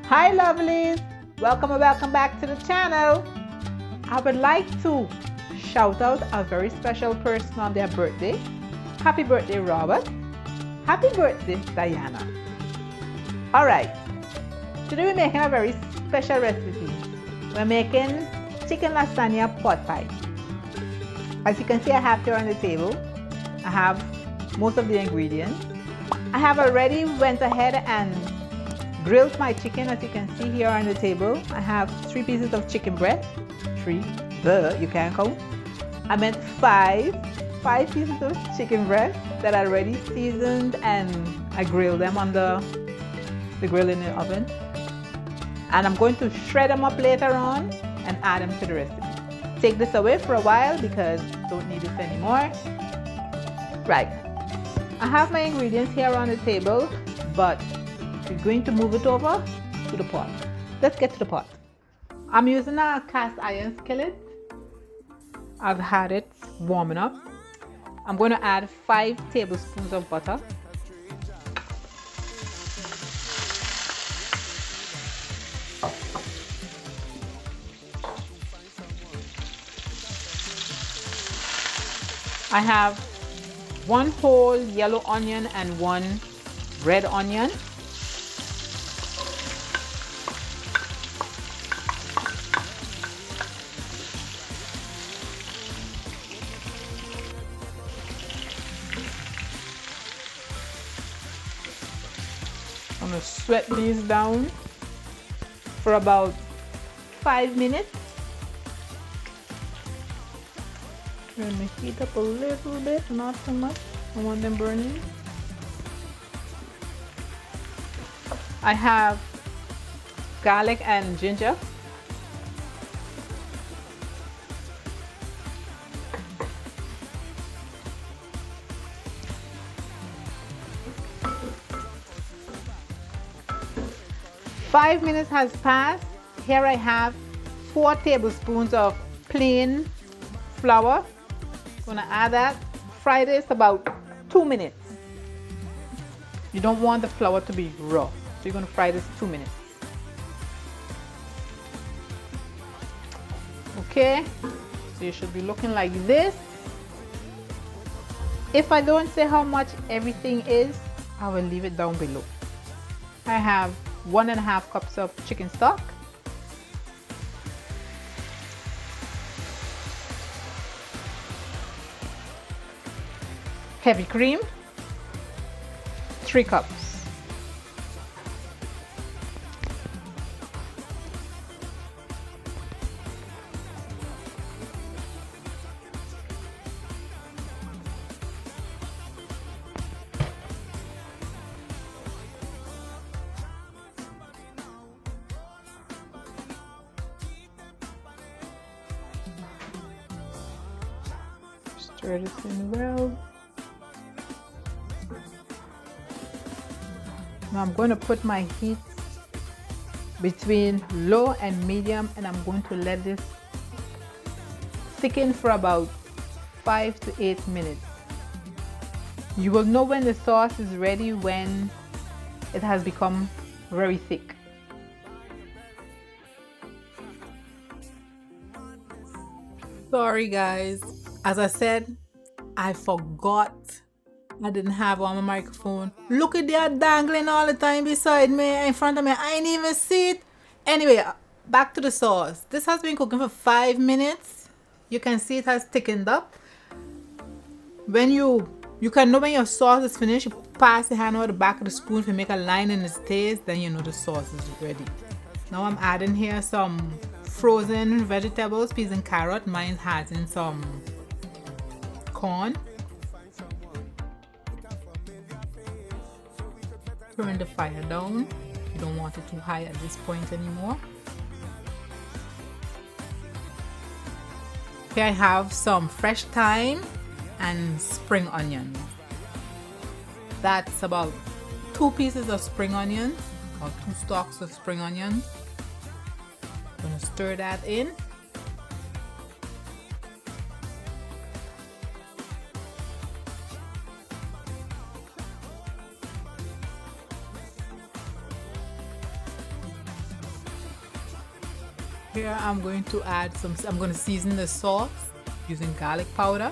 Hi lovelies, welcome and welcome back to the channel. I would like to shout out a very special person on their birthday. Happy birthday Robert. Happy birthday Diana. Alright, today we're making a very special recipe. We're making chicken lasagna pot pie. As you can see, I have here on the table, I have most of the ingredients. I have already went ahead and grilled my chicken. As you can see here on the table, I have 3 pieces of chicken breast. 3, you can't count. I meant 5 pieces of chicken breast that are already seasoned, and I grilled them on the grill in the oven. And I'm going to shred them up later on and add them to the recipe. Take this away for a while because I don't need this anymore. Right, I have my ingredients here on the table, but we're going to move it over to the pot. Let's get to the pot. I'm using a cast iron skillet. I've had it warming up. I'm going to add 5 tablespoons of butter. I have 1 whole yellow onion and 1 red onion. I'm going to sweat these down for about 5 minutes. Let me heat up a little bit, not too much. I want them burning. I have garlic and ginger. Five minutes has passed. Here I have 4 tablespoons of plain flour. I'm gonna add that. Fry this about 2 minutes. You don't want the flour to be raw, so you're gonna fry this 2 minutes. Okay, so you should be looking like this. If I don't say how much everything is, I will leave it down below. I have 1.5 cups of chicken stock, heavy cream, 3 cups. Stir this in well. Now I'm going to put my heat between low and medium, and I'm going to let this thicken for about 5 to 8 minutes. You will know when the sauce is ready when it has become very thick. Sorry guys, as I said, I forgot I didn't have on my microphone. Look at that dangling all the time beside me, in front of me. I didn't even see it. Anyway, back to the sauce. This has been cooking for 5 minutes. You can see it has thickened up. When you can know when your sauce is finished. You pass your hand over the back of the spoon to make a line in its taste, then you know the sauce is ready. Now I'm adding here some frozen vegetables, peas and carrot. Mine has in some corn. Turn the fire down. You don't want it too high at this point anymore. Here I have some fresh thyme and spring onions. That's about 2 pieces of spring onions, or 2 stalks of spring onions. I'm going to stir that in. Here I'm going to add I'm going to season the sauce using garlic powder.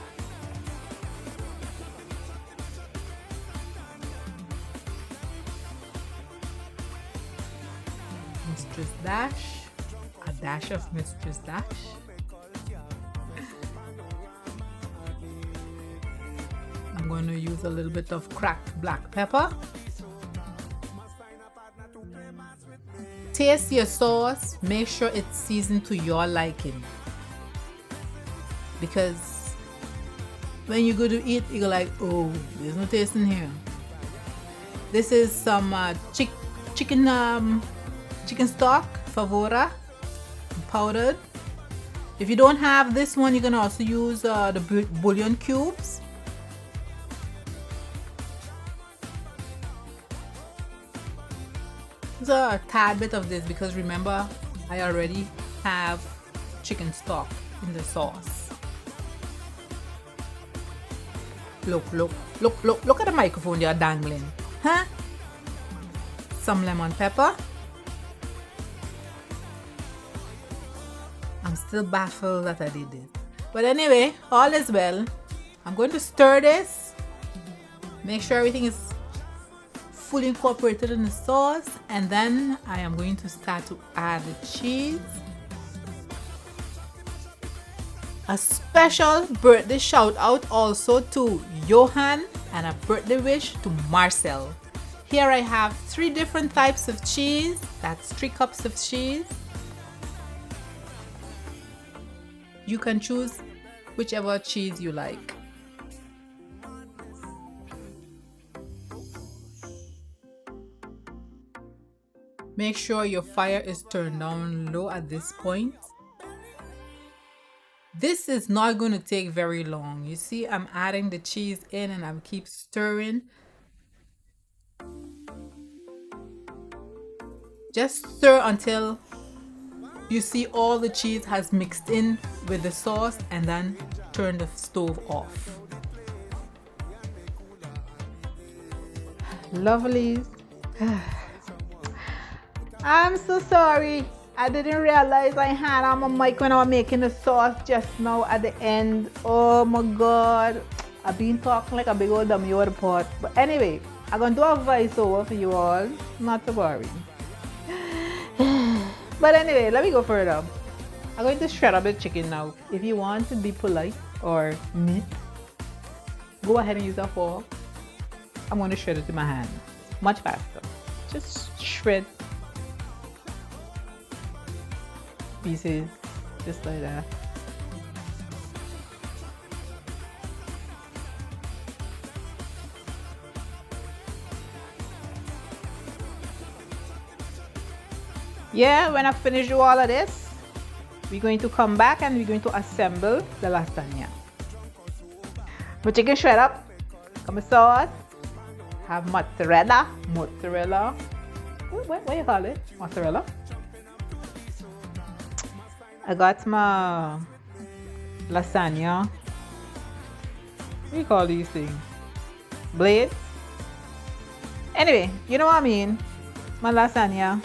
Mistress Dash, a dash of Mistress Dash. I'm going to use a little bit of cracked black pepper. Taste your sauce, make sure it's seasoned to your liking, because when you go to eat, you go like, oh, there's no taste in here. This is some chicken stock, favora, powdered. If you don't have this one, you can also use the bouillon cubes. There's a tad bit of this because remember, I already have chicken stock in the sauce. Look at the microphone you're dangling, huh? Some lemon pepper. I'm still baffled that I did it, but anyway, all is well. I'm going to stir this, make sure everything is fully incorporated in the sauce, and then I am going to start to add the cheese. A special birthday shout out also to Johan, and a birthday wish to Marcel. Here I have 3 different types of cheese. That's 3 cups of cheese. You can choose whichever cheese you like. Make sure your fire is turned down low at this point. This is not going to take very long. You see, I'm adding the cheese in and I'm keep stirring. Just stir until you see all the cheese has mixed in with the sauce, and then turn the stove off. Lovely. I'm so sorry. I didn't realize I had on my mic when I was making the sauce just now at the end. Oh my god. I've been talking like a big old dummy over the pot. But anyway, I'm going to do a voiceover for you all. Not to worry. But anyway, let me go further. I'm going to shred up the chicken now. If you want to be polite or neat, go ahead and use a fork. I'm going to shred it in my hand. Much faster. Just shred pieces, just like that. Yeah, when I finish all of this, we're going to come back and we're going to assemble the lasagna. My chicken shred up, come sauce, have mozzarella. What you call it? Mozzarella. I got my lasagna. What do you call these things? Blades? Anyway, you know what I mean. My lasagna.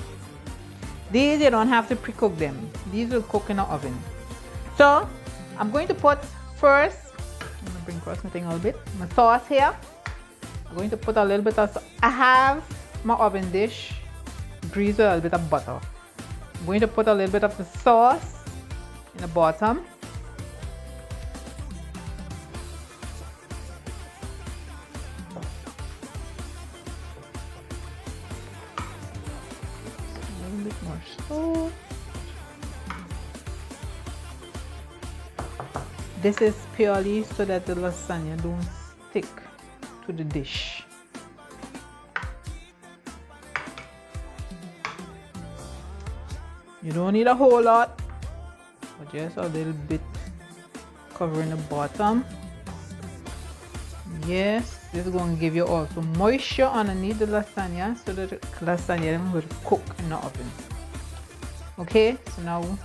These you don't have to pre-cook them. These will cook in the oven. So I'm going to put first, I'm going to bring across my thing a little bit. My sauce here. I'm going to put a little bit of, I have my oven dish greased with a little bit of butter. I'm going to put a little bit of the sauce in the bottom. A little bit more sauce. This is purely so that the lasagna don't stick to the dish. You don't need a whole lot, but just a little bit covering the bottom. Yes, this is going to give you also moisture underneath the lasagna so that the lasagna will cook in the oven. Okay, so now you're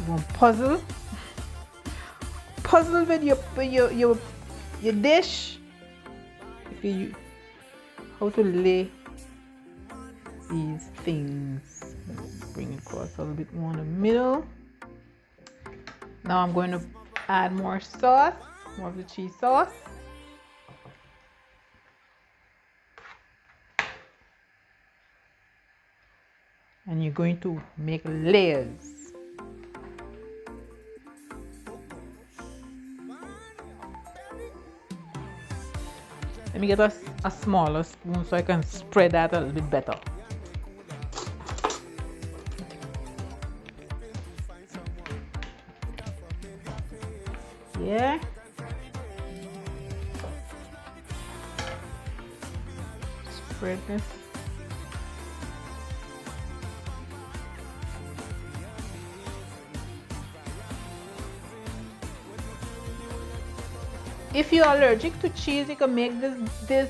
going to puzzle with your dish. If you how to lay these things. Bring it across a little bit more in the middle. Now I'm going to add more sauce, more of the cheese sauce. And you're going to make layers. Let me get a smaller spoon so I can spread that a little bit better. Yeah. Spread this. If you're allergic to cheese, you can make the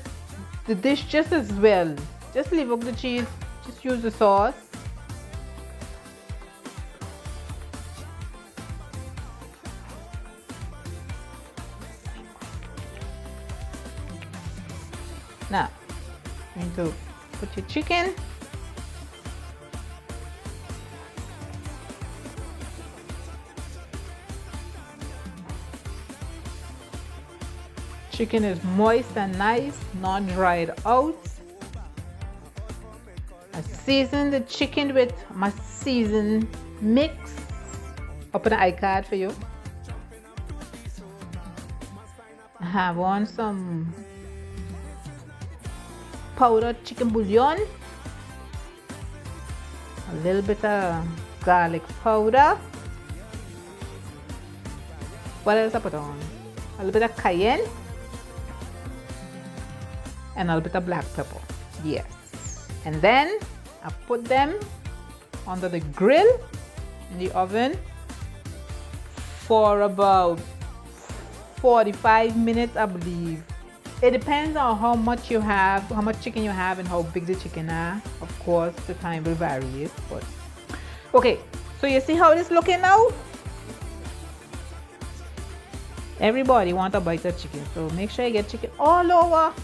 dish just as well. Just leave out the cheese, just use the sauce. Now, you're going to put your chicken. Chicken is moist and nice, not dried out. I season the chicken with my seasoned mix. I'll put an iCard for you. I have on some powdered chicken bouillon, a little bit of garlic powder. What else I put on? A little bit of cayenne. And a little bit of black pepper. Yes. And then I put them under the grill in the oven for about 45 minutes, I believe. It depends on how much you have, how much chicken you have, and how big the chicken are. Of course, the time will vary. But okay, so you see how it is looking now? Everybody wants a bite of chicken, so make sure you get chicken all over.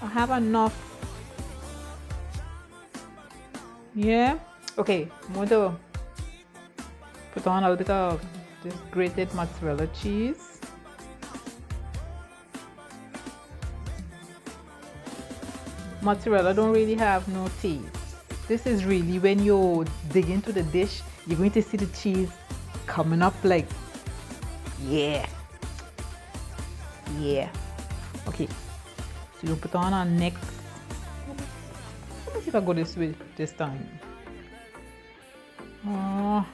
I have enough. Yeah. Okay, I'm going to put on a little bit of this grated mozzarella cheese. Mozzarella don't really have no taste. This is really when you dig into the dish, you're going to see the cheese coming up like, yeah. Yeah. Okay. So you put on our next. Let me see if I go this way this time. Oh.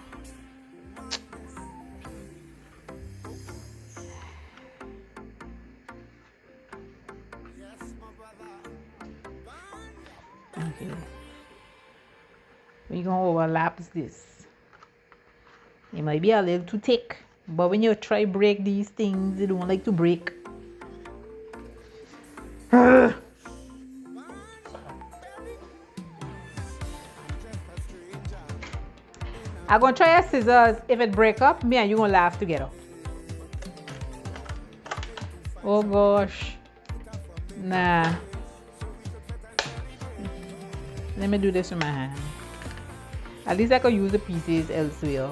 Okay. We're gonna overlap this. It might be a little too thick, but when you try break these things, they don't like to break. I'm gonna try a scissors. If it break up, me and you gonna laugh together. Oh gosh. Nah. Let me do this with my hand. At least I can use the pieces elsewhere.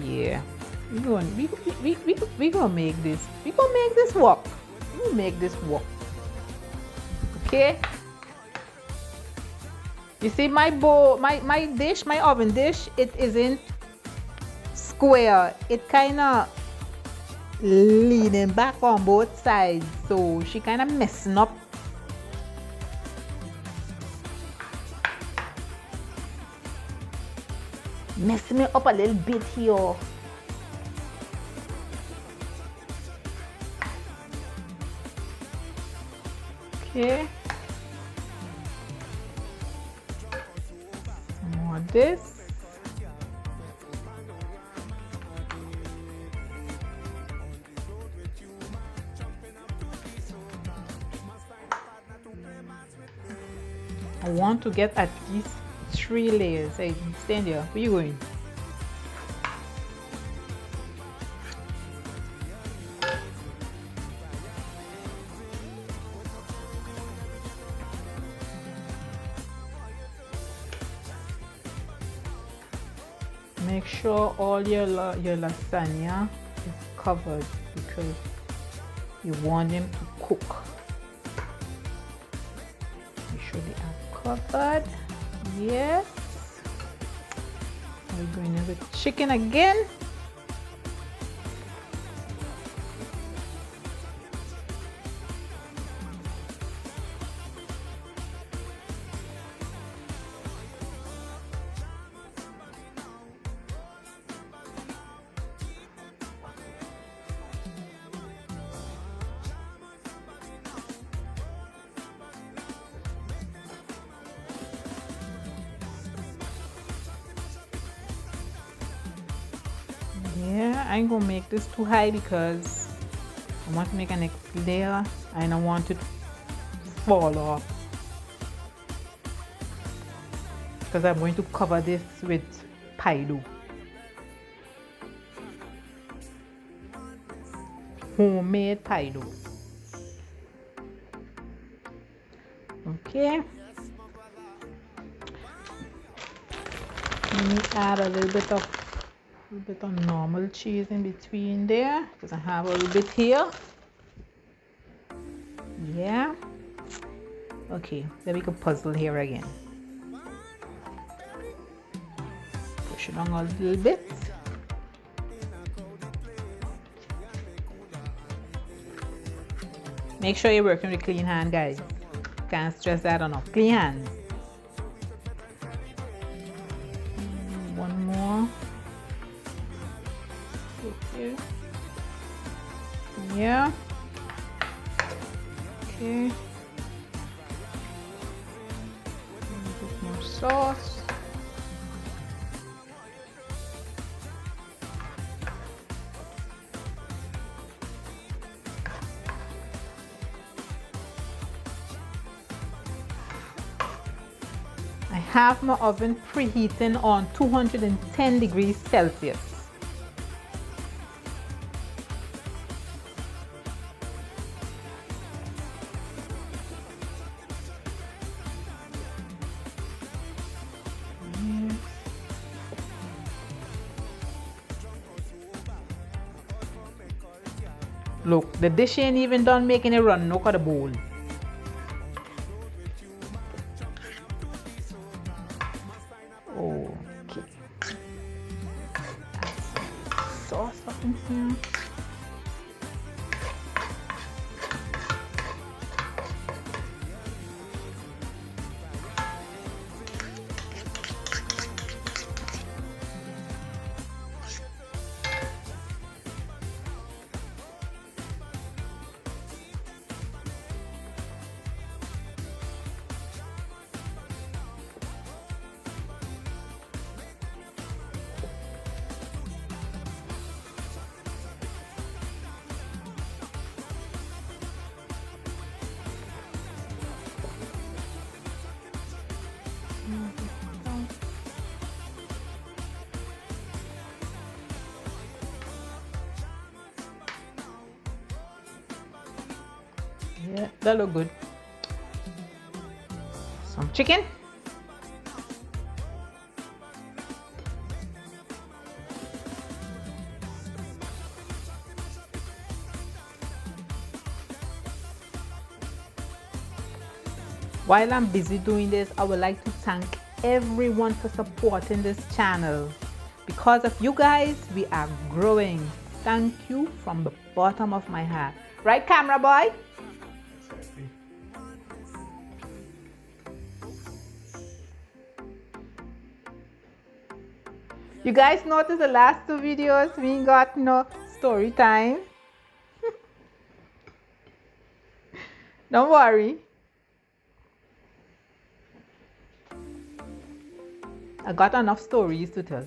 Yeah. We gonna make this. We gonna make this work. We gonna make this work. Okay. You see my bowl, my dish, my oven dish, it isn't square. It kind of leaning back on both sides, so she kind of messing up. Messing me up a little bit here. Okay. More of this. I want to get at least 3 layers. Hey, stand here. Where you going? Make sure all your lasagna is covered because you want them to cook. Make sure they are covered. Yes. We're going in with chicken again. Yeah, I ain't gonna make this too high because I want to make a next layer and I want it to fall off, because I'm going to cover this with pie dough, homemade pie dough. Okay, let me add a little bit of normal cheese in between there because I have a little bit here. Yeah. Okay, then we can puzzle here again. Push it on a little bit. Make sure you're working with clean hand, guys. Can't stress that enough. Clean hands. One more. Okay. Yeah. Okay. A little bit more sauce. I have my oven preheating on 210 degrees Celsius. Look, the dish ain't even done making it run. Look at the bowl. Okay. Add some sauce up in here. Yeah, that look good. Some chicken. While I'm busy doing this, I would like to thank everyone for supporting this channel. Because of you guys, we are growing. Thank you from the bottom of my heart. Right, camera boy? You guys notice the last two videos we got no story time. Don't worry. I got enough stories to tell.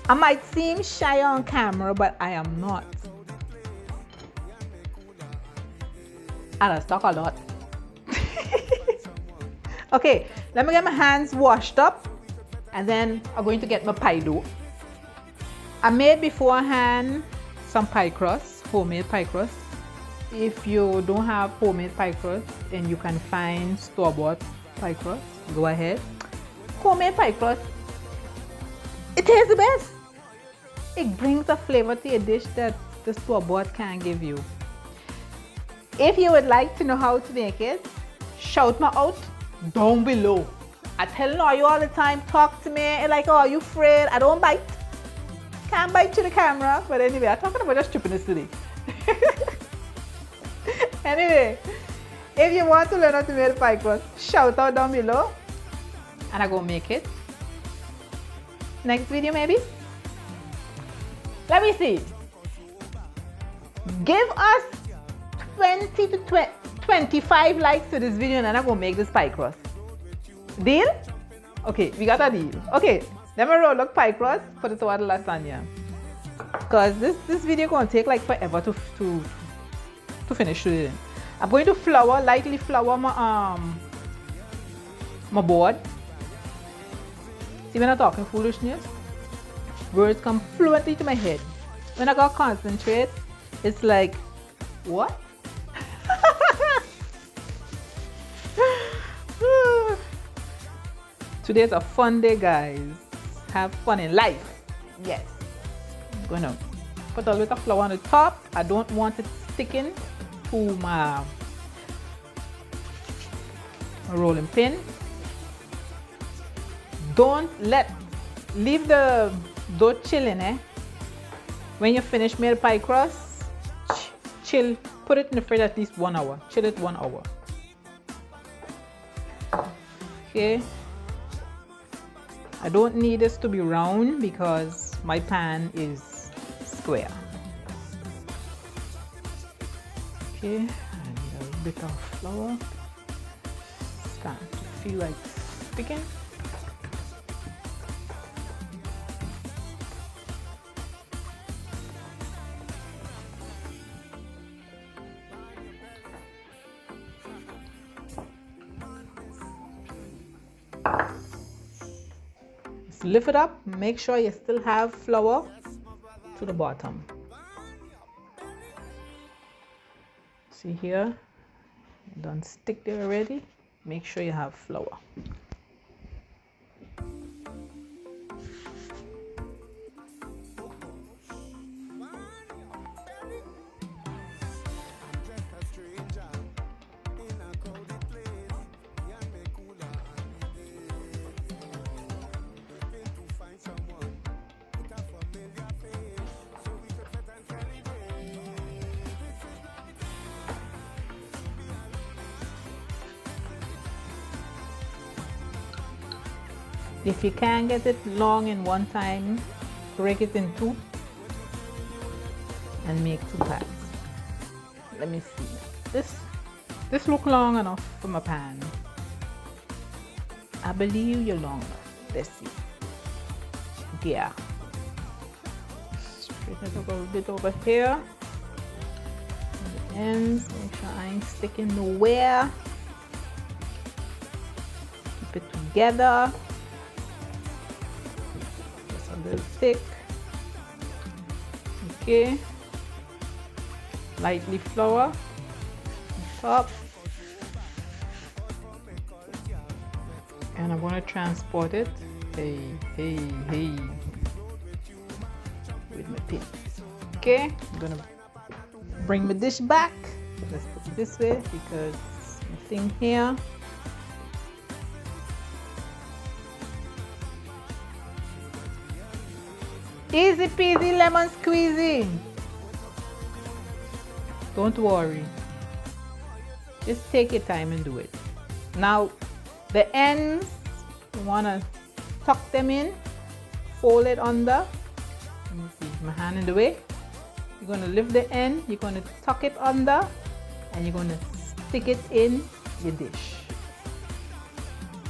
I might seem shy on camera, but I am not. And I talk a lot. Okay, let me get my hands washed up and then I'm going to get my pie dough. I made beforehand some pie crust, homemade pie crust. If you don't have homemade pie crust, then you can find store-bought pie crust. Go ahead. homemade pie crust, it tastes the best. It brings a flavor to your dish that the store-bought can't give you. If you would like to know how to make it, shout me out down below. I tell you all the time, talk to me like, oh, are you afraid? I don't bite. Can't bite to the camera. But anyway, I'm talking about just stupidness today. Anyway, if you want to learn how to make pie crust, shout out down below and I go make it. Next video maybe? Let me see. Give us 20 to 25 likes to this video and I'm going to make this pie crust. Deal? Okay, we got a deal. Okay, let me roll up pie crust, put it over the lasagna. Because this video going to take like forever to finish it. I'm going to lightly flour my board. See, when I'm talking foolishness, words come fluently to my head. When I got concentrate, it's like, what? Today's a fun day, guys. Have fun in life. Yes. I'm gonna put a little flour on the top. I don't want it sticking to my rolling pin. Leave the dough chilling, When you finish made pie crust, chill, put it in the fridge at least 1 hour. Chill it 1 hour. Okay. I don't need this to be round because my pan is square. Okay, I need a bit of flour. Starting to feel like sticking. Lift it up, make sure you still have flour to the bottom. See here, don't stick there already. Make sure you have flour. If you can't get it long in one time, break it in two and make 2 parts. Let me see. This look long enough for my pan. I believe you're long enough. Let's see. Yeah. Straighten it up a bit over here. The ends, make sure I ain't sticking nowhere. Keep it together. Thick. Okay, lightly flour on top, and I'm going to transport it hey with my pin. Okay, I'm going to bring my dish back. Let's put it this way because my thing here. Easy peasy lemon squeezy. Don't worry. Just take your time and do it. Now, the ends, you want to tuck them in, fold it under. Let me see, my hand in the way. You're going to lift the end, you're going to tuck it under, and you're going to stick it in your dish.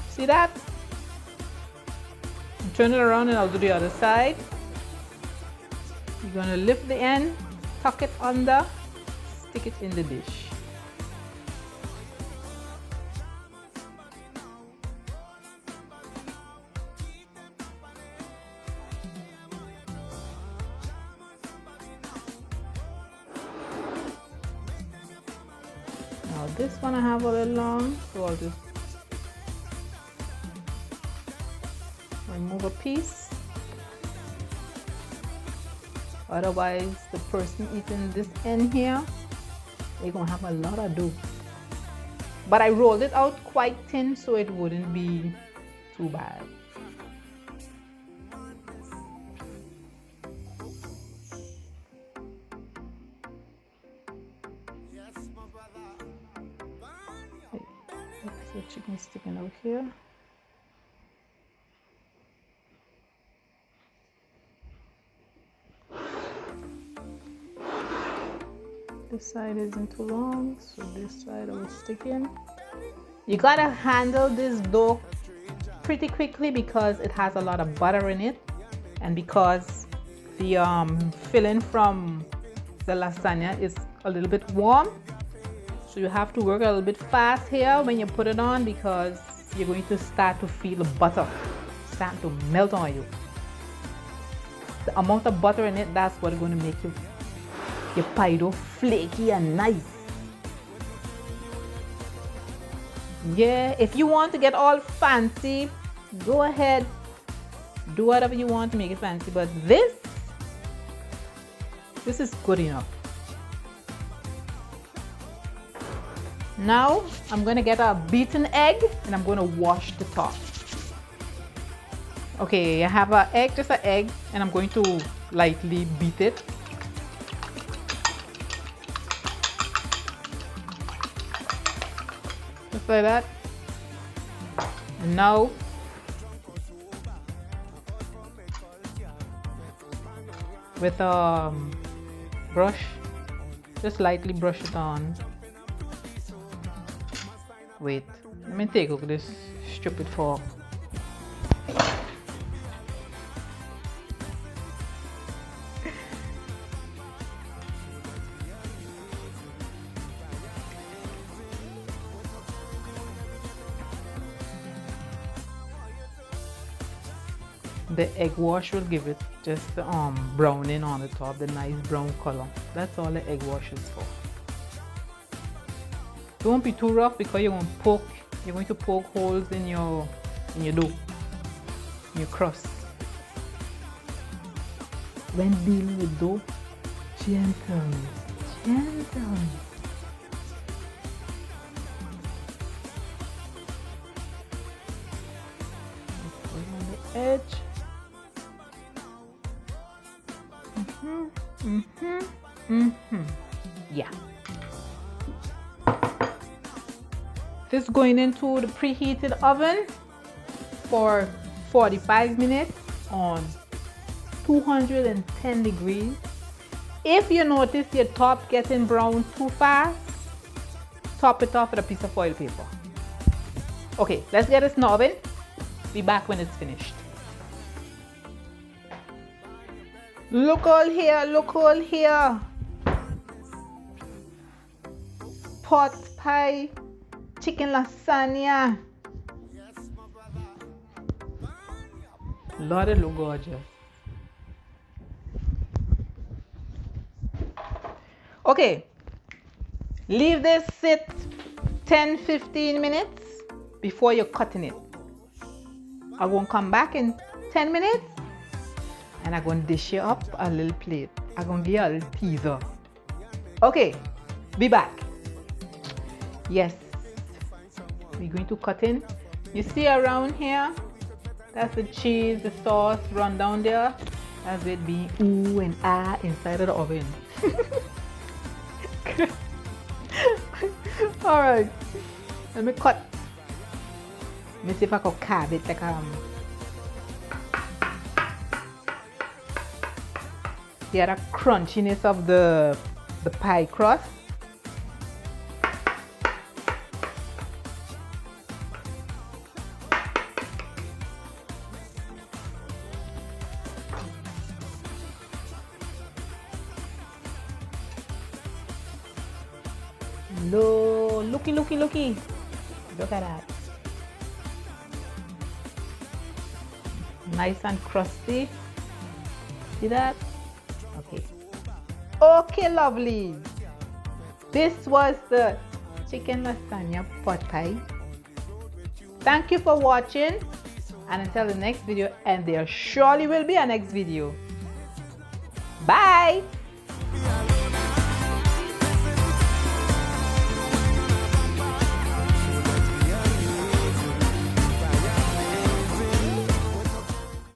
See that? Turn it around and I'll do the other side. You're going to lift the end, tuck it under, stick it in the dish. Now this one I have a little long, so I'll just Remove a piece. Otherwise, the person eating this end here, they're gonna have a lot of dough. But I rolled it out quite thin so it wouldn't be too bad. The chicken sticking out here. This side isn't too long, so this side I will stick in. You gotta handle this dough pretty quickly because it has a lot of butter in it, and because the filling from the lasagna is a little bit warm. So you have to work a little bit fast here when you put it on because you're going to start to feel the butter start to melt on you. The amount of butter in it, that's what's going to make your pie dough flaky and nice. Yeah, if you want to get all fancy, go ahead. Do whatever you want to make it fancy, but this is good enough. Now I'm going to get a beaten egg and I'm going to wash the top. Okay, I have an egg, just an egg, and I'm going to lightly beat it. Just like that. And now with a brush, just lightly brush it on. Wait, let me take out this stupid fork. The egg wash will give it just the browning on the top, the nice brown color. That's all the egg wash is for. Don't be too rough because you're going to poke holes in your dough, in your crust. When dealing with dough, gentle. Put it on the edge. Yeah. This is going into the preheated oven for 45 minutes on 210 degrees. If you notice your top getting brown too fast, top it off with a piece of foil paper. Okay, let's get this in the oven. Be back when it's finished. Look all here. Pot pie. Chicken lasagna. Lord, it look gorgeous. Okay, leave this sit 10-15 minutes before you're cutting it. I'm going to come back in 10 minutes and I'm going to dish you up a little plate. I'm going to give you a little teaser. Okay, be back. Yes. We're going to cut in. You see around here, that's the cheese, the sauce run down there. That's it being ooh and ah inside of the oven. Alright, let me cut. Let me see if I can carve it like the other crunchiness of the pie crust. Looky. Look at that. Nice and crusty. See that? Okay, lovely. This was the chicken lasagna pot pie. Thank you for watching, And until the next video, and there surely will be a next video. Bye!